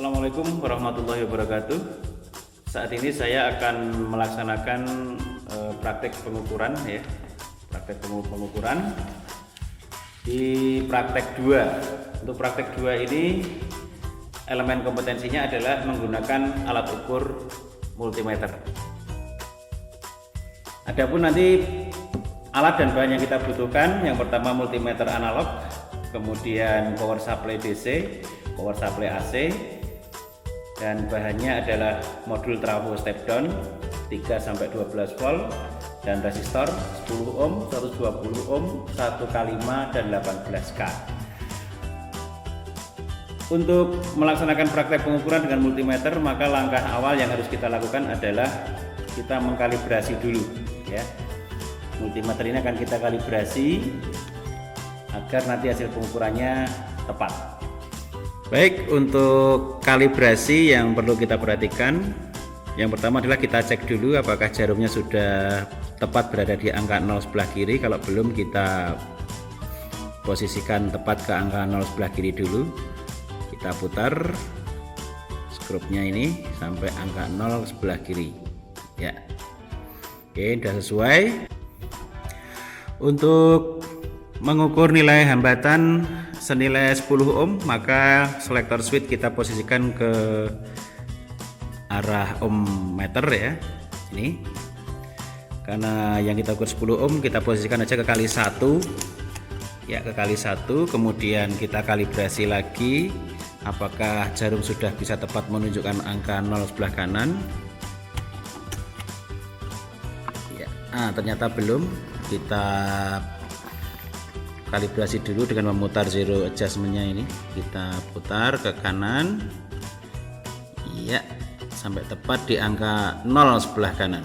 Assalamualaikum warahmatullahi wabarakatuh. Saat ini saya akan melaksanakan praktek pengukuran ya. Pengukuran di praktek 2. Untuk praktek 2 ini elemen kompetensinya adalah menggunakan alat ukur multimeter. Adapun nanti alat dan bahan yang kita butuhkan, yang pertama multimeter analog, kemudian power supply DC, power supply AC, dan bahannya adalah modul trafo step down 3-12 volt dan resistor 10 ohm, 120 ohm, 1x5 dan 18K. Untuk melaksanakan praktek pengukuran dengan multimeter, maka langkah awal yang harus kita lakukan adalah kita mengkalibrasi dulu ya. Multimeter ini akan kita kalibrasi agar nanti hasil pengukurannya tepat. Baik, untuk kalibrasi yang perlu kita perhatikan, yang pertama adalah kita cek dulu apakah jarumnya sudah tepat berada di angka 0 sebelah kiri. Kalau belum, kita posisikan tepat ke angka 0 sebelah kiri dulu. Kita putar skrupnya ini sampai angka 0 sebelah kiri ya. Oke, sudah sesuai. Untuk mengukur nilai hambatan senilai 10 ohm, maka selektor switch kita posisikan ke arah ohm meter ya. Ini karena yang kita ukur 10 ohm, kita posisikan aja ke kali 1 ya, ke kali 1. Kemudian kita kalibrasi lagi apakah jarum sudah bisa tepat menunjukkan angka 0 sebelah kanan ya. Ternyata belum. Kita kalibrasi dulu dengan memutar zero adjustmentnya ini. Kita putar ke kanan iya, sampai tepat di angka 0 sebelah kanan.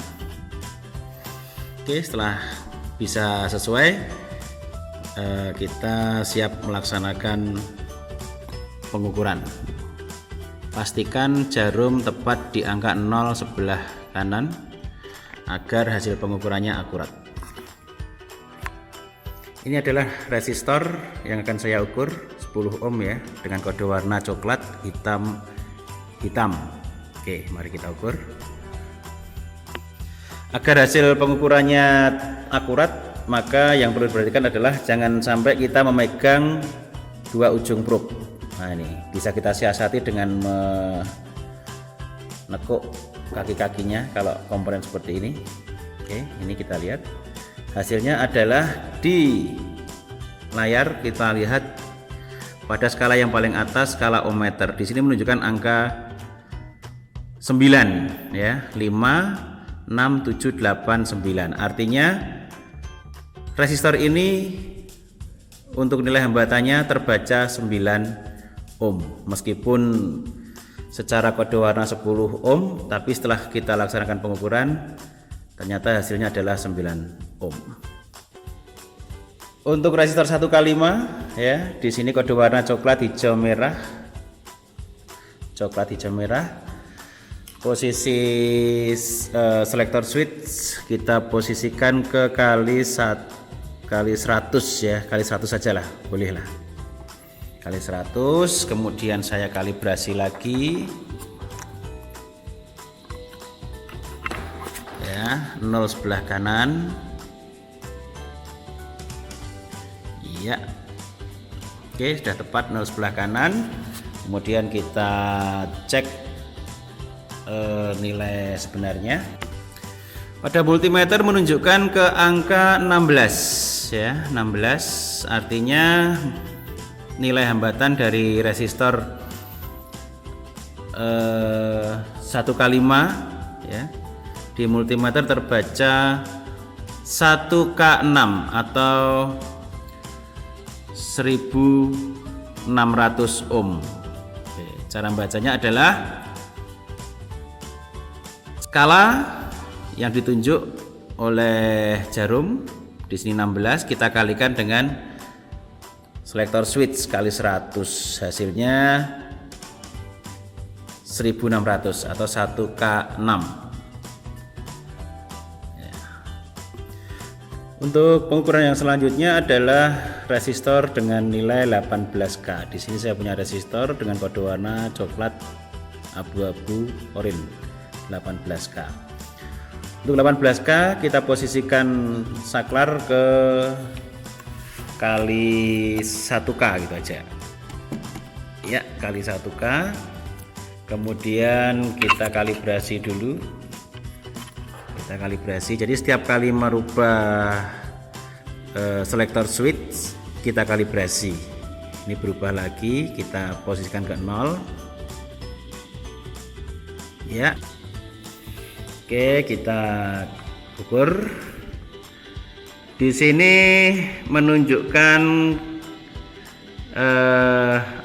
Oke, setelah bisa sesuai, kita siap melaksanakan pengukuran. Pastikan jarum tepat di angka 0 sebelah kanan agar hasil pengukurannya akurat. Ini adalah resistor yang akan saya ukur 10 ohm ya, dengan kode warna coklat hitam. Oke, mari kita ukur. Agar hasil pengukurannya akurat, maka yang perlu diperhatikan adalah jangan sampai kita memegang dua ujung probe. Nah, ini bisa kita siasati dengan menekuk kaki-kakinya kalau komponen seperti ini. Oke, ini kita lihat. Hasilnya adalah di layar kita lihat pada skala yang paling atas, skala ohmmeter. Di sini menunjukkan angka 9 ya, 5, 6, 7, 8, 9. Artinya resistor ini untuk nilai hambatannya terbaca 9 ohm. Meskipun secara kode warna 10 ohm, tapi setelah kita laksanakan pengukuran ternyata hasilnya adalah 9 ohm. Untuk resistor 1x5 ya, di sini kode warna coklat hijau merah. Posisi selektor switch kita posisikan ke kali 100 ya, kali 100 saja lah, boleh lah. Kali 100, kemudian saya kalibrasi lagi. 0 sebelah kanan iya. Oke, sudah tepat 0 sebelah kanan. Kemudian kita cek nilai sebenarnya. Pada multimeter menunjukkan ke angka 16 ya, 16. Artinya nilai hambatan dari resistor 1x5 ya, di multimeter terbaca 1K6 atau 1600 ohm. Oke, cara membacanya adalah skala yang ditunjuk oleh jarum di sini 16, kita kalikan dengan selektor switch kali 100, hasilnya 1600 atau 1K6. Untuk pengukuran yang selanjutnya adalah resistor dengan nilai 18K. Di sini saya punya resistor dengan kode warna coklat abu-abu oranye 18K. Untuk 18K kita posisikan saklar ke kali 1K gitu aja ya, kali 1K. Kemudian kita kalibrasi dulu, jadi setiap kali merubah selektor switch kita kalibrasi. Ini berubah lagi, kita posisikan ke 0 ya. Oke, kita ukur. Di sini menunjukkan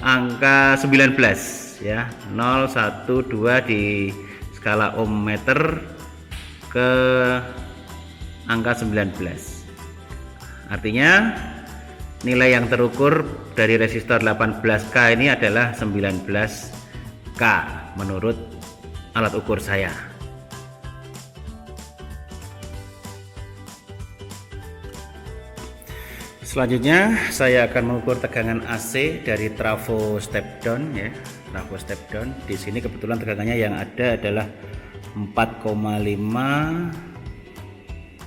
angka 19 ya, 0, 1, 2 di skala ohm meter ke angka 19. Artinya nilai yang terukur dari resistor 18K ini adalah 19K menurut alat ukur saya. Selanjutnya saya akan mengukur tegangan AC dari trafo step down ya, trafo step down. Di sini kebetulan tegangannya yang ada adalah 4,5,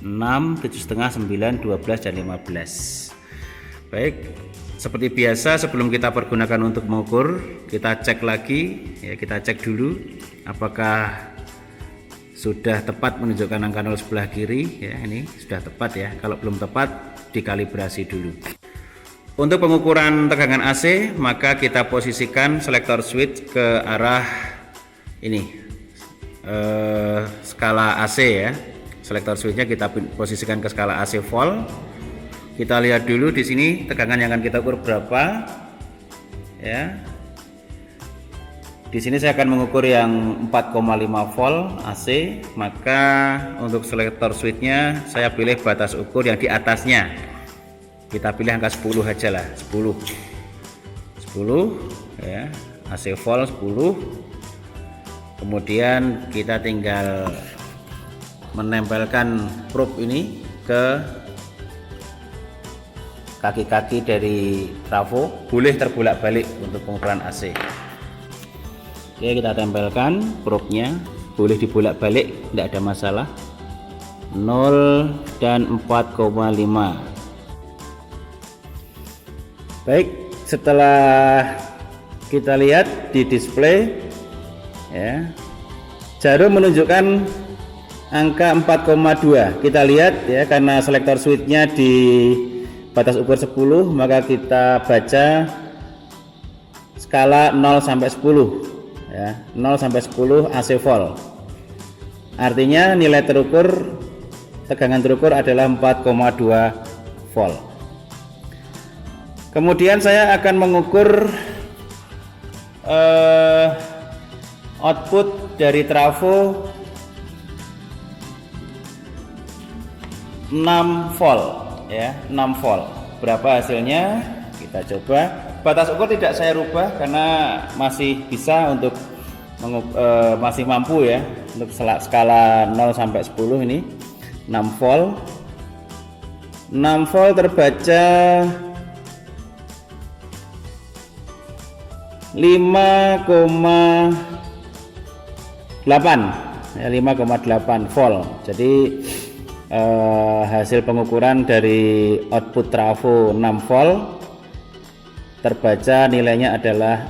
6, 7,5, 9, 12 dan 15. Baik, seperti biasa sebelum kita pergunakan untuk mengukur, kita cek lagi ya, kita cek dulu apakah sudah tepat menunjukkan angka 0 sebelah kiri ya. Ini sudah tepat ya. Kalau belum tepat, dikalibrasi dulu. Untuk pengukuran tegangan AC, maka kita posisikan selektor switch ke arah ini skala AC ya. Selektor switchnya kita posisikan ke skala AC volt. Kita lihat dulu di sini tegangan yang akan kita ukur berapa ya. Di sini saya akan mengukur yang 4,5 volt AC, maka untuk selektor switchnya saya pilih batas ukur yang di atasnya. Kita pilih angka 10 aja lah, 10 ya, AC volt 10. Kemudian kita tinggal menempelkan probe ini ke kaki-kaki dari trafo, boleh terbolak-balik untuk pengukuran AC. Oke, kita tempelkan probe-nya, boleh dibolak-balik, tidak ada masalah. 0 dan 4,5. Baik, setelah kita lihat di display ya, jarum menunjukkan angka 4,2. Kita lihat ya, karena selektor switchnya di batas ukur 10, maka kita baca skala 0 sampai 10 ya, 0 sampai 10 AC volt. Artinya nilai terukur, tegangan terukur adalah 4,2 volt. Kemudian saya akan mengukur output dari trafo 6 volt ya, 6 volt. Berapa hasilnya? Kita coba. Batas ukur tidak saya rubah karena masih bisa untuk masih mampu ya, untuk skala 0 sampai 10 ini 6 volt. 6 volt terbaca 5,8 ya, 5,8 volt. Jadi hasil pengukuran dari output trafo 6 volt terbaca nilainya adalah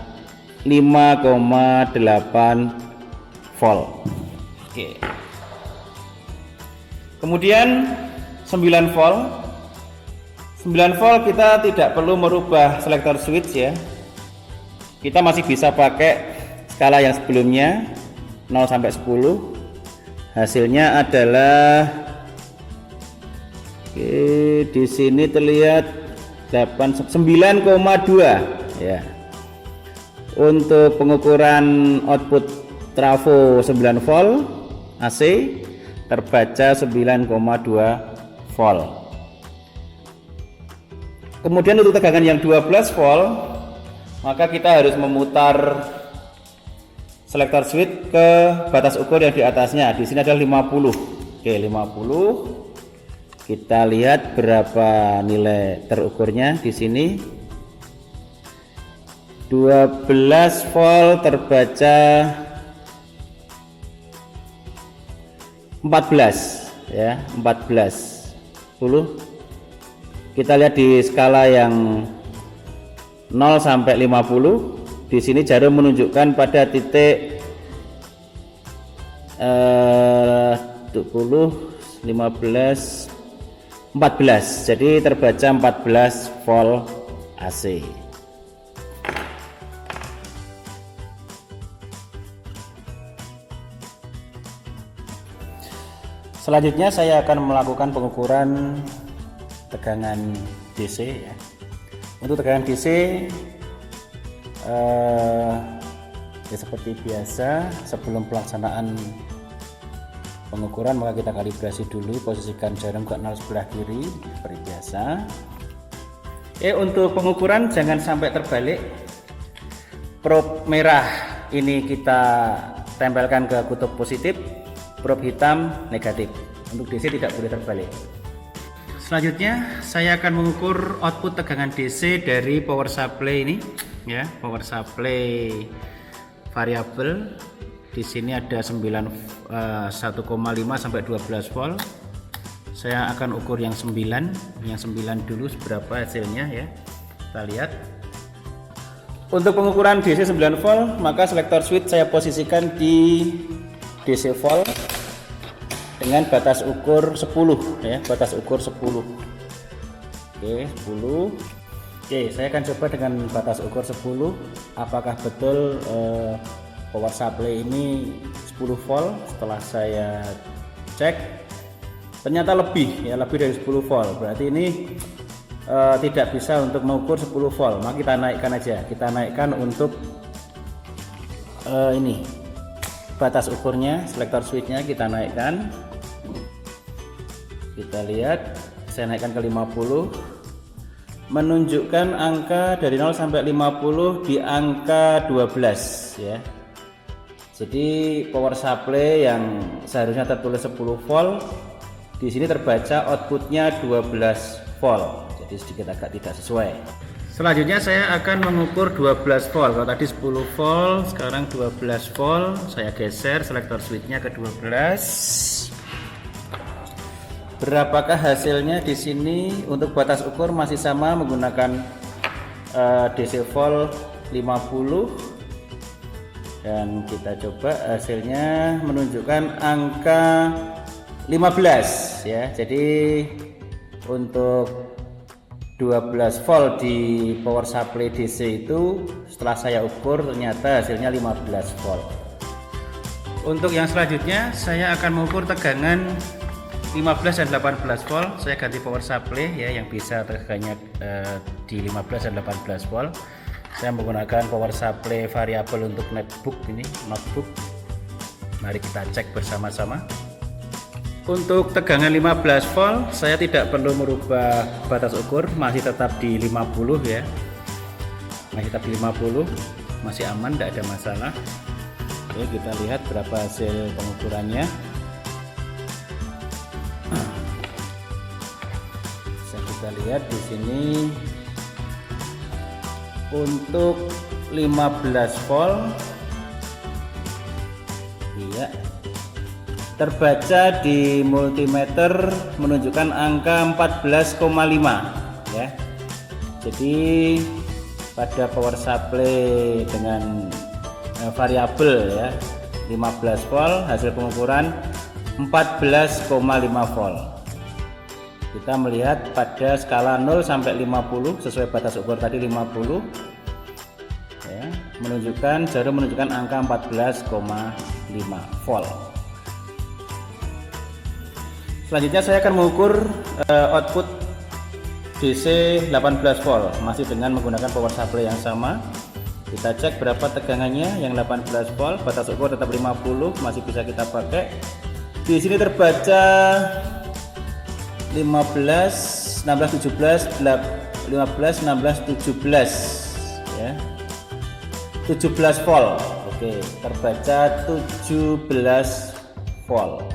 5,8 volt. Oke. Kemudian 9 volt. 9 volt kita tidak perlu merubah selektor switch ya. Kita masih bisa pakai skala yang sebelumnya 0 sampai 10. Hasilnya adalah di sini terlihat 9,2 ya. Untuk pengukuran output trafo 9 volt AC terbaca 9,2 volt. Kemudian untuk tegangan yang 12 volt, maka kita harus memutar selektor switch ke batas ukur yang di atasnya. Di sini adalah 50. Oke, 50. Kita lihat berapa nilai terukurnya di sini. 12 volt terbaca 14 ya, 14 10. Kita lihat di skala yang 0 sampai 50. Di sini jarum menunjukkan pada titik 20, 15, 14. Jadi terbaca 14 volt AC. Selanjutnya saya akan melakukan pengukuran tegangan DC ya. Untuk tegangan DC ya seperti biasa, sebelum pelaksanaan pengukuran maka kita kalibrasi dulu, posisikan jarum ke 0 sebelah kiri seperti biasa. Untuk pengukuran jangan sampai terbalik. Probe merah ini kita tempelkan ke kutub positif, probe hitam negatif. Untuk DC tidak boleh terbalik. Selanjutnya saya akan mengukur output tegangan DC dari power supply ini ya, power supply variabel. Di sini ada 1,5 sampai 12 volt. Saya akan ukur yang 9 dulu seberapa hasilnya ya. Kita lihat. Untuk pengukuran DC 9 volt, maka selektor switch saya posisikan di DC volt dengan batas ukur 10 ya, batas ukur 10. Oke, 10. Oke, saya akan coba dengan batas ukur 10 apakah betul power supply ini 10 volt. Setelah saya cek ternyata lebih ya, lebih dari 10 volt. Berarti ini tidak bisa untuk mengukur 10 volt. Maka kita naikkan aja. Kita naikkan untuk ini batas ukurnya, selektor switchnya kita naikkan. Kita lihat, saya naikkan ke 50, menunjukkan angka dari 0 sampai 50 di angka 12 ya. Jadi power supply yang seharusnya tertulis 10 volt di sini terbaca outputnya 12 volt. Jadi sedikit agak tidak sesuai. Selanjutnya saya akan mengukur 12 volt. Kalau tadi 10 volt, sekarang 12 volt. Saya geser selektor switchnya ke 12. Berapakah hasilnya di sini? Untuk batas ukur masih sama menggunakan DC volt 50 dan kita coba hasilnya menunjukkan angka 15 ya. Jadi untuk 12 volt di power supply DC itu setelah saya ukur ternyata hasilnya 15 volt. Untuk yang selanjutnya saya akan mengukur tegangan 15 dan 18 volt. Saya ganti power supply ya yang bisa tegangannya di 15 dan 18 volt. Saya menggunakan power supply variabel untuk notebook ini, notebook. Mari kita cek bersama-sama. Untuk tegangan 15 volt saya tidak perlu merubah batas ukur, masih tetap di 50 ya. Masih tetap di 50, masih aman, tidak ada masalah. Oke, kita lihat berapa hasil pengukurannya. Bisa kita lihat di sini untuk 15 volt iya, terbaca di multimeter menunjukkan angka 14,5 ya. Jadi pada power supply dengan variabel ya 15 volt hasil pengukuran 14,5 volt. Kita melihat pada skala 0 sampai 50 sesuai batas ukur tadi 50 ya, jarum menunjukkan angka 14,5 volt. Selanjutnya saya akan mengukur output DC 18 volt masih dengan menggunakan power supply yang sama. Kita cek berapa tegangannya. Yang 18 volt batas ukur tetap 50, masih bisa kita pakai. Di sini terbaca 15, 16, 17, 15, 16, 17 ya. 17 volt. Oke, terbaca 17 volt.